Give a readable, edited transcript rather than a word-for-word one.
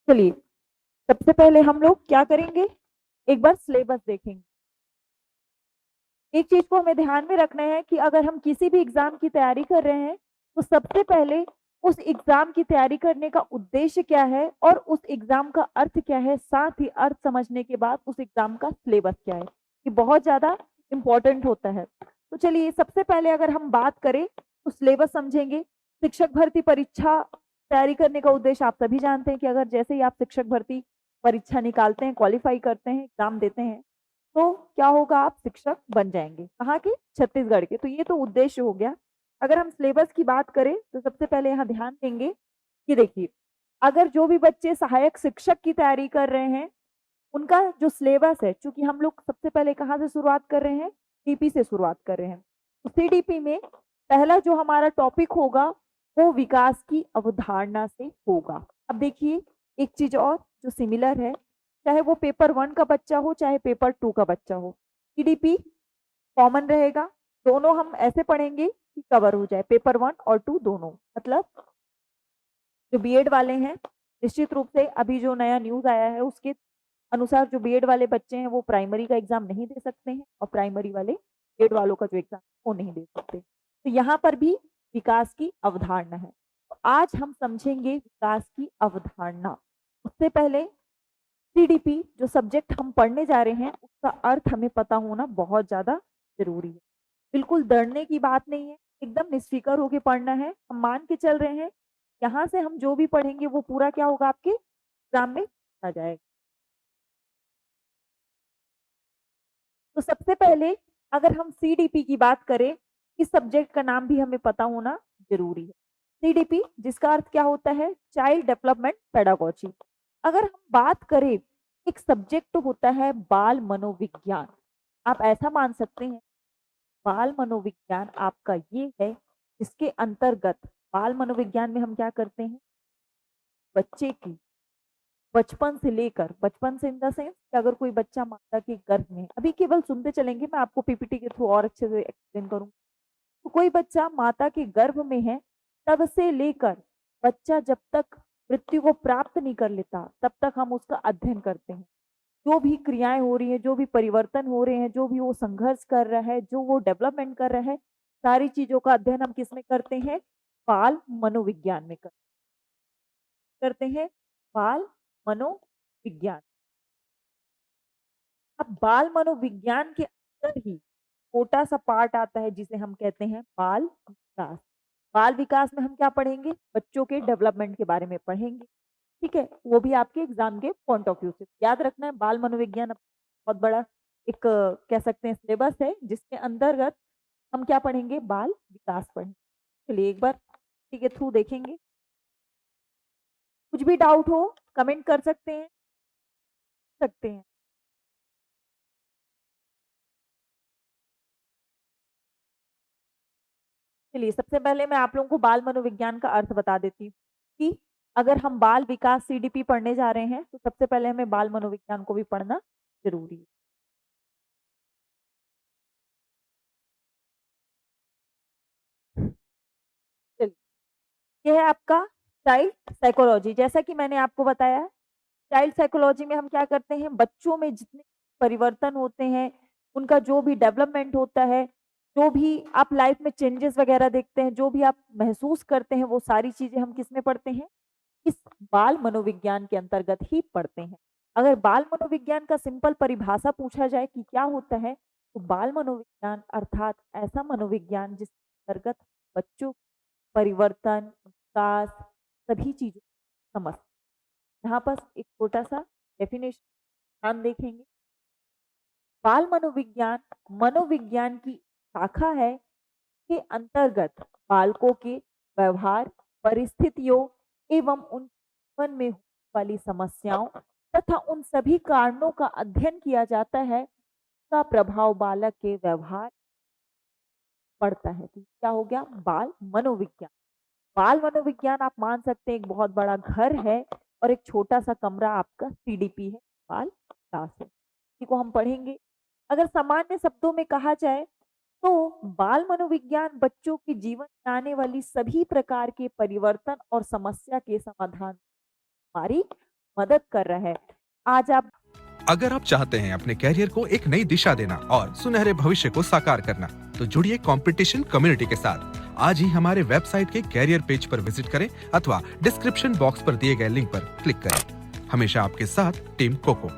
चलिए, सबसे पहले हम लोग क्या करेंगे, एक बार सिलेबस देखेंगे। एक चीज को हमें ध्यान में रखना है कि अगर हम किसी भी एग्जाम की तैयारी कर रहे हैं तो सबसे पहले उस एग्जाम की तैयारी करने का उद्देश्य क्या है और उस एग्जाम का अर्थ क्या है, साथ ही अर्थ समझने के बाद उस एग्जाम का सिलेबस क्या है, ये बहुत ज्यादा इंपॉर्टेंट होता है। तो चलिए, सबसे पहले अगर हम बात करें तो सिलेबस समझेंगे। शिक्षक भर्ती परीक्षा तैयारी करने का उद्देश्य आप सभी जानते हैं कि अगर जैसे ही आप शिक्षक भर्ती परीक्षा निकालते हैं, क्वालिफाई करते हैं, एग्जाम देते हैं, तो क्या होगा, आप शिक्षक बन जाएंगे। कहाँ के? छत्तीसगढ़ के। तो ये तो उद्देश्य हो गया। अगर हम सिलेबस की बात करें तो सबसे पहले यहाँ ध्यान देंगे कि देखिए, अगर जो भी बच्चे सहायक शिक्षक की तैयारी कर रहे हैं, उनका जो सिलेबस है, चूंकि हम लोग सबसे पहले कहाँ से शुरुआत कर रहे हैं, डीपी से शुरुआत कर रहे हैं। तो सीडीपी में पहला जो हमारा टॉपिक होगा वो विकास की अवधारणा से होगा। अब देखिए, एक चीज और जो सिमिलर है, चाहे वो पेपर 1 का बच्चा हो चाहे पेपर 2 का बच्चा हो, सीडीपी कॉमन रहेगा। दोनों हम ऐसे पढ़ेंगे कि कवर हो जाए, पेपर 1 और 2 दोनों। मतलब जो बीएड वाले हैं, निश्चित रूप से अभी जो नया न्यूज आया है उसके अनुसार जो बीएड वाले बच्चे हैं वो प्राइमरी का एग्जाम नहीं दे सकते हैं, और प्राइमरी वाले बीएड वालों का जो एग्जाम वो नहीं दे सकते। तो यहाँ पर भी विकास की अवधारणा है। तो आज हम समझेंगे विकास की अवधारणा। उससे पहले सीडीपी जो सब्जेक्ट हम पढ़ने जा रहे हैं उसका अर्थ हमें पता होना बहुत ज्यादा जरूरी है। बिल्कुल डरने की बात नहीं है, एकदम निश्फिक्र होकर पढ़ना है। हम मान के चल रहे हैं यहाँ से हम जो भी पढ़ेंगे वो पूरा क्या होगा, आपके एग्जाम में आ जाएगा। तो सबसे पहले अगर हम सीडीपी की बात करें, इस सब्जेक्ट का नाम भी हमें पता होना जरूरी है। सीडीपी जिसका अर्थ क्या होता है, चाइल्ड डेवलपमेंट पेडागोजी। अगर हम बात करें, एक सब्जेक्ट होता है बाल मनोविज्ञान। आप ऐसा मान सकते हैं, बाल मनोविज्ञान आपका ये है जिसके अंतर्गत बाल मनोविज्ञान में हम क्या करते हैं, बच्चे की बचपन से लेकर, बचपन से इन द सेंस कि अगर कोई बच्चा माता के गर्भ में, अभी केवल सुनते चलेंगे, मैं आपको पीपीटी के थ्रू और अच्छे से एक्सप्लेन करूंगी। तो कोई बच्चा माता के गर्भ में है, तब से लेकर बच्चा जब तक मृत्यु को प्राप्त नहीं कर लेता तब तक हम उसका अध्ययन करते हैं। जो भी क्रियाएं हो रही हैं, जो भी परिवर्तन हो रहे हैं, जो भी वो संघर्ष कर रहा है, जो वो डेवलपमेंट कर रहा है, सारी चीजों का अध्ययन हम किस में करते हैं, बाल मनोविज्ञान में करते हैं। बाल मनोविज्ञान। अब बाल मनोविज्ञान के अंदर ही छोटा सा पार्ट आता है जिसे हम कहते हैं बाल विकास। बाल विकास में हम क्या पढ़ेंगे, बच्चों के डेवलपमेंट के बारे में पढ़ेंगे। ठीक है, वो भी आपके एग्जाम के पॉइंट ऑफ व्यू से याद रखना है। बाल मनोविज्ञान बहुत बड़ा एक कह सकते हैं सिलेबस है जिसके अंतर्गत हम क्या पढ़ेंगे, बाल विकास पढ़ेंगे। चलिए एक बार ठीक है थ्रू देखेंगे। कुछ भी डाउट हो कमेंट कर सकते हैं। चलिए, सबसे पहले मैं आप लोगों को बाल मनोविज्ञान का अर्थ बता देती हूँ कि अगर हम बाल विकास सीडीपी पढ़ने जा रहे हैं तो सबसे पहले हमें बाल मनोविज्ञान को भी पढ़ना जरूरी है। चलिए, यह है आपका चाइल्ड साइकोलॉजी। जैसा कि मैंने आपको बताया, चाइल्ड साइकोलॉजी में हम क्या करते हैं, बच्चों में जितने परिवर्तन होते हैं, उनका जो भी डेवलपमेंट होता है, जो भी आप लाइफ में चेंजेस वगैरह देखते हैं, जो भी आप महसूस करते हैं, वो सारी चीजें हम किस में पढ़ते हैं, इस बाल मनोविज्ञान के अंतर्गत ही पढ़ते हैं। अगर बाल मनोविज्ञान का सिंपल परिभाषा पूछा जाए कि क्या होता है, तो बाल मनोविज्ञान अर्थात ऐसा मनोविज्ञान जिसके अंतर्गत बच्चों परिवर्तन, विकास, सभी चीजों को समझ। यहाँ पर एक छोटा सा डेफिनेशन ध्यान देखेंगे। बाल मनोविज्ञान मनोविज्ञान की शाखा है के अंतर्गत बालकों के व्यवहार, परिस्थितियों एवं उन जीवन में होने वाली समस्याओं तथा उन सभी कारणों का अध्ययन किया जाता है का प्रभाव बालक के व्यवहार पड़ता है। तो क्या हो गया, बाल मनोविज्ञान। बाल मनोविज्ञान आप मान सकते हैं एक बहुत बड़ा घर है और एक छोटा सा कमरा आपका सीडीपी है, बाल विकास है। इसी को हम पढ़ेंगे। अगर सामान्य शब्दों में कहा जाए तो बाल मनोविज्ञान बच्चों के जीवन में आने वाली सभी प्रकार के परिवर्तन और समस्या के समाधान, हमारी मदद कर रहा है। आज आप अगर आप चाहते हैं अपने कैरियर को एक नई दिशा देना और सुनहरे भविष्य को साकार करना, तो जुड़िए कंपटीशन कम्युनिटी के साथ। आज ही हमारे वेबसाइट के कैरियर पेज पर विजिट करें अथवा डिस्क्रिप्शन बॉक्स पर दिए गए लिंक पर क्लिक करें। हमेशा आपके साथ टीम कोको।